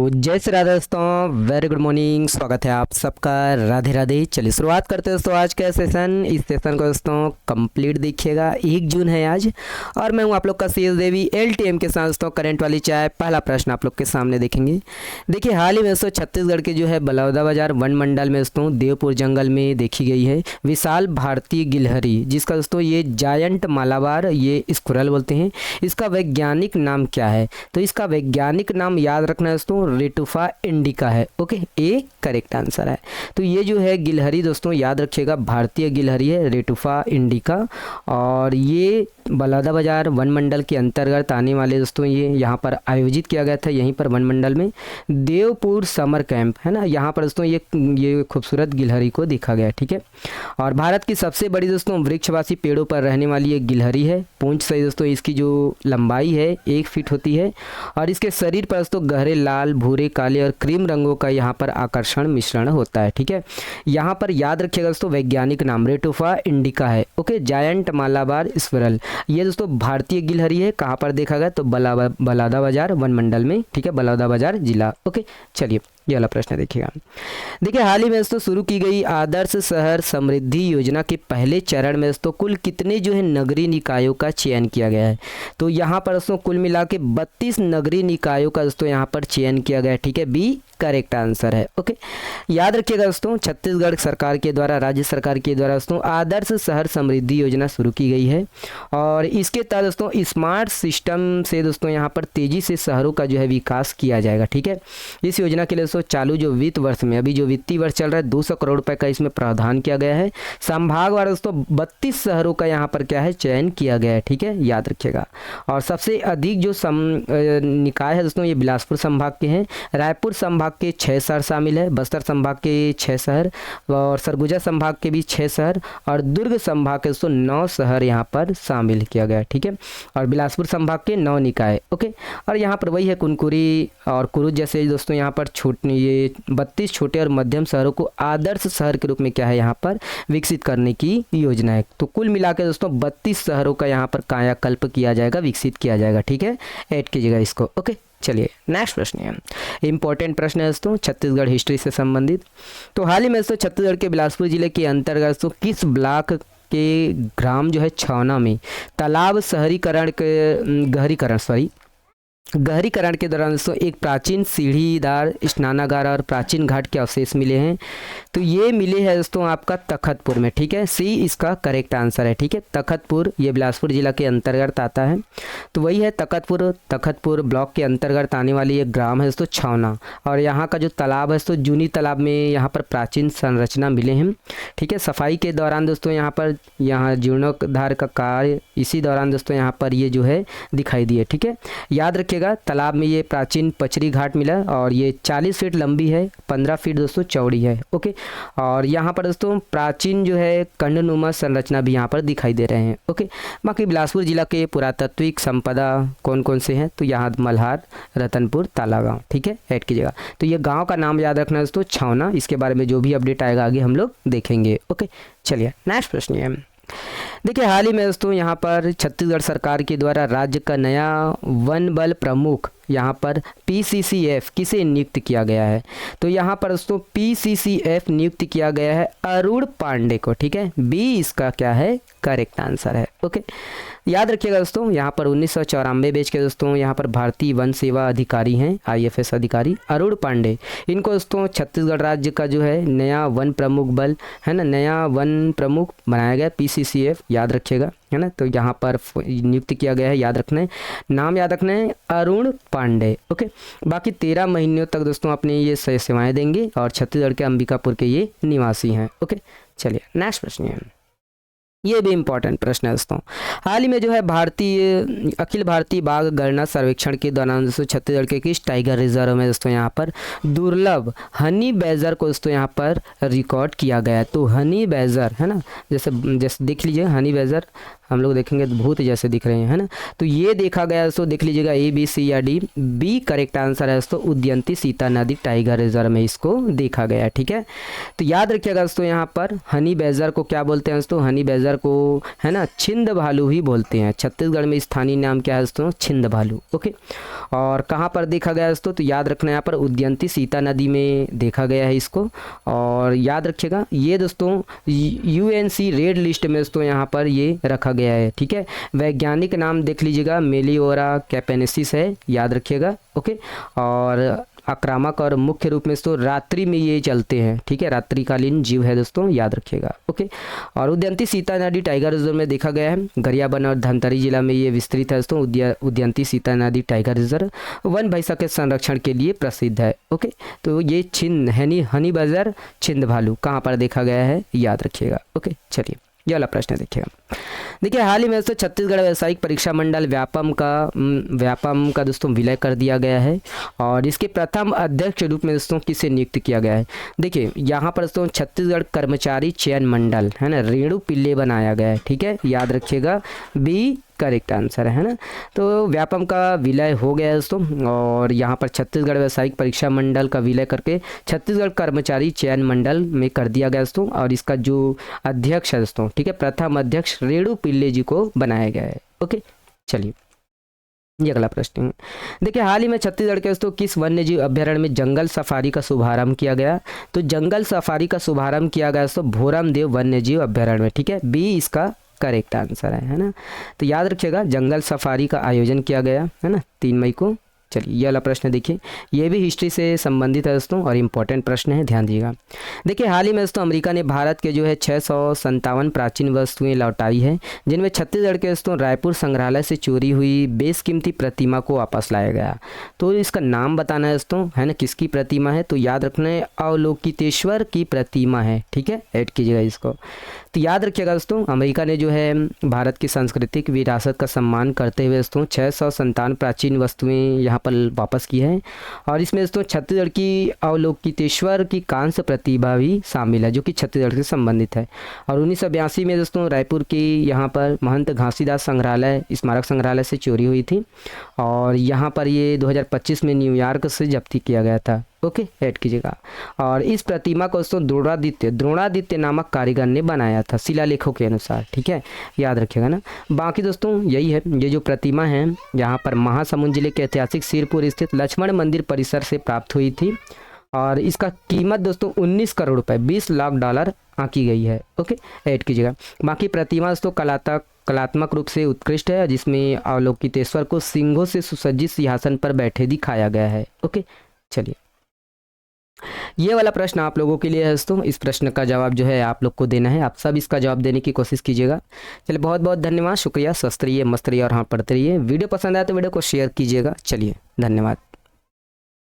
जय श्री राधे दोस्तों, very good morning. स्वागत है आप सबका, राधे राधे। चलिए शुरुआत करते हैं दोस्तों आज का सेशन। इस सेशन को दोस्तों कंप्लीट देखिएगा। 1 जून है आज और मैं हूं आप लोग का सीएस देवी एलटीएम के साथ दोस्तों करंट वाली चाय। पहला प्रश्न आप लोग के सामने देखेंगे। देखिए हाल ही में दोस्तों छत्तीसगढ़ के जो है बलौदाबाजार वन मंडल में दोस्तों देवपुर जंगल में देखी गई है विशाल भारतीय गिलहरी, जिसका दोस्तों ये जायंट मालाबार ये स्क्विरल बोलते हैं। इसका वैज्ञानिक नाम क्या है? तो इसका वैज्ञानिक नाम याद रखना है दोस्तों, रेटुफा इंडिका है। ओके, ए करेक्ट आंसर है। तो ये जो है गिलहरी दोस्तों याद रखिएगा, भारतीय गिलहरी है रेटुफा इंडिका, और ये बलौदाबाजार वन मंडल के अंतर्गत आने वाले दोस्तों ये यहाँ पर आयोजित किया गया था। यहीं पर वन मंडल में देवपुर समर कैंप है ना, यहाँ पर दोस्तों ये खूबसूरत गिलहरी को देखा गया। ठीक है, और भारत की सबसे बड़ी दोस्तों वृक्षवासी पेड़ों पर रहने वाली एक गिलहरी है। पूंछ से दोस्तों इसकी जो लंबाई है 1 फीट होती है, और इसके शरीर पर दोस्तों गहरे लाल, भूरे, काले और क्रीम रंगों का यहाँ पर आकर्षण मिश्रण होता है। ठीक है, यहाँ पर याद रखिएगा दोस्तों वैज्ञानिक नाम रेटुफा इंडिका है। ओके, जायंट मालाबार स्क्विरल ये दोस्तों भारतीय गिलहरी है। कहाँ पर देखा गया? तो बलौदाबाजार वन मंडल में। ठीक है, बलौदाबाजार जिला। ओके, चलिए ये वाला प्रश्न देखिएगा। देखिए हाल ही में दोस्तों शुरू की गई आदर्श शहर समृद्धि योजना के पहले चरण में दोस्तों कुल कितने जो है नगरीय निकायों का चयन किया गया है? तो यहाँ पर दोस्तों कुल मिला के 32 नगरीय निकायों का दोस्तों यहाँ पर चयन किया गया है। ठीक है, बी करेक्ट आंसर है। ओके, याद रखिएगा दोस्तों छत्तीसगढ़ सरकार के द्वारा, राज्य सरकार के द्वारा दोस्तों आदर्श शहर समृद्धि योजना शुरू की गई है, और इसके तहत दोस्तों स्मार्ट सिस्टम से दोस्तों यहाँ पर तेजी से शहरों का जो है विकास किया जाएगा। ठीक है, इस योजना के लिए दोस्तों चालू जो वित्त वर्ष में, अभी जो वित्तीय वर्ष चल रहा है, 200 करोड़ रुपए का इसमें प्रावधान किया गया है। संभागवार दोस्तों 32 शहरों का यहाँ पर क्या है चयन किया गया है। ठीक है, याद रखिएगा। और सबसे अधिक जो निकाय है दोस्तों ये बिलासपुर संभाग के हैं, रायपुर संभाग के 6 शहर शामिल है, बस्तर संभाग के 6 शहर, और सरगुजा संभाग के भी 6 शहर, और दुर्ग संभाग के दोस्तों 9 शहर यहाँ पर शामिल किया गया। ठीक है, और बिलासपुर संभाग के 9 निकाय। ओके, और यहाँ पर वही है कुनकुरी और कुरुद जैसे दोस्तों यहाँ पर ये 32 छोटे और मध्यम शहरों को आदर्श शहर के रूप में क्या है यहाँ पर विकसित करने की योजना है। तो कुल मिलाकर दोस्तों 32 शहरों का यहाँ पर कायाकल्प किया जाएगा, विकसित किया जाएगा। ठीक है, ऐड कीजिएगा इसको। ओके, चलिए नेक्स्ट प्रश्न है, इंपॉर्टेंट प्रश्न है दोस्तों छत्तीसगढ़ हिस्ट्री से संबंधित। तो हाल ही में दोस्तों छत्तीसगढ़ के बिलासपुर जिले के अंतर्गत तो किस ब्लॉक के ग्राम जो है छौना में तालाब गहरीकरण के दौरान दोस्तों एक प्राचीन सीढ़ीदार स्नानागार और प्राचीन घाट के अवशेष मिले हैं? तो ये मिले हैं दोस्तों आपका तखतपुर में। ठीक है, सी इसका करेक्ट आंसर है। ठीक है, तखतपुर ये बिलासपुर जिला के अंतर्गत आता है। तो वही है तखतपुर ब्लॉक के अंतर्गत आने वाली एक ग्राम है दोस्तों छौना, और यहाँ का जो तालाब है दोस्तों जूनी तालाब में यहाँ पर प्राचीन संरचना मिले हैं। ठीक है, सफाई के दौरान दोस्तों यहाँ जीर्णोद्धार का कार्य इसी दौरान दोस्तों यहाँ पर ये जो है दिखाई दिए। ठीक है, याद रखिएगा तालाब में ये प्राचीन पचरी घाट मिला, और ये 40 फीट लंबी है, 15 फीट दोस्तों चौड़ी है। ओके, और यहाँ पर दोस्तों प्राचीन जो है कंडनुमा संरचना भी यहाँ पर दिखाई दे रहे हैं। ओके, बाकी बिलासपुर जिला के पुरातात्विक संपदा कौन कौन से हैं? तो यहाँ मल्हार, रतनपुर, तालागांव। ठीक है, ऐड कीजिएगा। तो ये गाँव का नाम याद रखना दोस्तों छौना। इसके बारे में जो भी अपडेट आएगा आगे हम लोग देखेंगे। ओके, चलिए नेक्स्ट प्रश्न है। देखिए हाल ही में दोस्तों यहाँ पर छत्तीसगढ़ सरकार के द्वारा राज्य का नया वन बल प्रमुख यहाँ पर PCCF किसे नियुक्त किया गया है? तो यहाँ पर दोस्तों PCCF नियुक्त किया गया है अरुण पांडे को। ठीक है, बी इसका क्या है करेक्ट आंसर है। ओके, याद रखिएगा दोस्तों यहाँ पर 1994 बैच के दोस्तों यहाँ पर भारतीय वन सेवा अधिकारी हैं, IFS अधिकारी अरुण पांडे। इनको दोस्तों छत्तीसगढ़ राज्य का जो है नया वन प्रमुख बल है ना, नया वन प्रमुख बनाया गया PCCF, याद रखिएगा है ना। तो यहाँ पर नियुक्त किया गया है, याद रखना है, नाम याद रखना है अरुण पांडे। ओके, बाकी 13 महीनों तक दोस्तों अपने ये सेवाएं देंगे, और छत्तीसगढ़ के अंबिकापुर के ये निवासी हैं। ओके, चलिए नेक्स्ट प्रश्न है। ये भी इंपॉर्टेंट प्रश्न है दोस्तों। हाल ही में जो है अखिल भारतीय बाघ गणना सर्वेक्षण के दौरान दोस्तों छत्तीसगढ़ के किस टाइगर रिजर्व में दोस्तों यहाँ पर दुर्लभ हनी बैजर को दोस्तों यहाँ पर रिकॉर्ड किया गया है? तो हनी बैजर है ना, जैसे देख लीजिए हनी बैजर हम लोग देखेंगे तो भूत जैसे दिख रहे हैं है ना। तो ये देखा गया दोस्तों, देख लीजिएगा A, B, C या D। बी करेक्ट आंसर है दोस्तों, उदयंती सीता नदी टाइगर रिजर्व में इसको देखा गया है। ठीक है, तो याद रखिएगा दोस्तों यहाँ पर हनी बैजर को क्या बोलते हैं दोस्तों? हनी बैजर छत्तीसगढ़ को है ना छिंद भालू ही बोलते हैं। छत्तीसगढ़ में स्थानीय नाम क्या है दोस्तों, छिंद भालू। ओके, और कहाँ पर देखा गया दोस्तों, तो याद रखना यहाँ पर उदयंती सीता नदी में देखा गया है इसको। और याद रखिएगा ये दोस्तों यूएनसी रेड लिस्ट में दोस्तों यहाँ पर ये रखा गया है। ठीक है, वैज्ञानिक नाम देख लीजिएगा, मेलियोरा कैपेनेसिस है, याद रखिएगा। ओके, और आक्रामक और मुख्य रूप में दोस्तों रात्रि में ये चलते हैं। ठीक है, रात्रिकालीन जीव है दोस्तों, याद रखिएगा। ओके, और उदयंती सीता नदी टाइगर रिजर्व में देखा गया है, गरियाबंद और धमतरी जिला में ये विस्तृत है दोस्तों। उदयंती सीता नदी टाइगर रिजर्व वन भैंसा के संरक्षण के लिए प्रसिद्ध है। ओके, तो ये छिंद हनी बजर छिंद भालू कहाँ पर देखा गया है, याद रखिएगा। ओके, चलिए ये वाला प्रश्न देखिएगा। देखिए, हाल ही में दोस्तों छत्तीसगढ़ व्यावसायिक परीक्षा मंडल व्यापम का दोस्तों विलय कर दिया गया है। और इसके प्रथम अध्यक्ष के रूप में दोस्तों किसे नियुक्त किया गया है। देखिए यहाँ पर दोस्तों छत्तीसगढ़ कर्मचारी चयन मंडल है ना, रेणु पिल्ले बनाया गया है। ठीक है, याद रखिएगा, बी करेक्ट आंसर है ना। तो व्यापम का विलय हो गया है दोस्तों, और यहाँ पर छत्तीसगढ़ व्यावसायिक परीक्षा मंडल का विलय करके छत्तीसगढ़ कर्मचारी चयन मंडल में कर दिया गया दोस्तों। और इसका जो अध्यक्ष है दोस्तों, ठीक है, प्रथम अध्यक्ष रेणु पिल्ले जी को बनाया गया है। ओके, चलिए ये अगला प्रश्न है। देखिए, हाल ही में छत्तीसगढ़ के दोस्तों किस वन्य जीव अभ्यारण्य में जंगल सफारी का शुभारंभ किया गया। तो जंगल सफारी का शुभारंभ किया गया दोस्तों भोरम देव वन्य जीव अभ्यारण्य में। ठीक है, बी इसका करेक्ट आंसर है ना। तो याद रखिएगा, जंगल सफारी का आयोजन किया गया है ना 3 मई को। चलिए ये वाला प्रश्न देखिए, ये भी हिस्ट्री से संबंधित है दोस्तों और इम्पोर्टेंट प्रश्न है, ध्यान दीजिएगा। देखिए, हाल ही में दोस्तों अमेरिका ने भारत के जो है 657 प्राचीन वस्तुएं लौटाई हैं, जिनमें छत्तीसगढ़ के दोस्तों रायपुर संग्रहालय से चोरी हुई बेशकीमती प्रतिमा को वापस लाया गया। तो इसका नाम बताना है दोस्तों, है ना, किसकी प्रतिमा है। तो याद रखना है अवलोकितेश्वर की प्रतिमा है। ठीक है, ऐड कीजिएगा इसको। तो याद रखिएगा दोस्तों, अमेरिका ने जो है भारत की सांस्कृतिक विरासत का सम्मान करते हुए दोस्तों 657 प्राचीन वस्तुएं यहाँ पर वापस की है। और इसमें दोस्तों छत्तीसगढ़ की अवलोकितेश्वर की कांस्य प्रतिभा भी शामिल है, जो कि छत्तीसगढ़ से संबंधित है। और 1982 में दोस्तों रायपुर की यहाँ पर महंत घासीदास संग्रहालय स्मारक संग्रहालय से चोरी हुई थी, और यहाँ पर ये 2025 में न्यूयॉर्क से जब्ती किया गया था। ओके, ऐड कीजिएगा। और इस प्रतिमा को दोस्तों द्रोणादित्य नामक कारीगर ने बनाया था शिलालेखों के अनुसार। ठीक है, याद रखिएगा ना। बाकी दोस्तों यही है, ये जो प्रतिमा है यहाँ पर महासमुंद जिले के ऐतिहासिक सिरपुर स्थित लक्ष्मण मंदिर परिसर से प्राप्त हुई थी। और इसका कीमत दोस्तों 19 करोड़ रुपए $20 लाख आंकी गई है। ओके, ऐड कीजिएगा। बाकी प्रतिमा दोस्तों कलात्मक रूप से उत्कृष्ट है, जिसमें अवलोकितेश्वर को सिंहों से सुसज्जित सिंहासन पर बैठे दिखाया गया है। ओके, चलिए ये वाला प्रश्न आप लोगों के लिए है दोस्तों। इस प्रश्न का जवाब जो है आप लोग को देना है, आप सब इसका जवाब देने की कोशिश कीजिएगा। चलिए बहुत बहुत धन्यवाद, शुक्रिया, स्वस्थ रहिए, मस्त रहिए और हाँ पढ़ते रहिए। वीडियो पसंद आए तो वीडियो को शेयर कीजिएगा। चलिए धन्यवाद।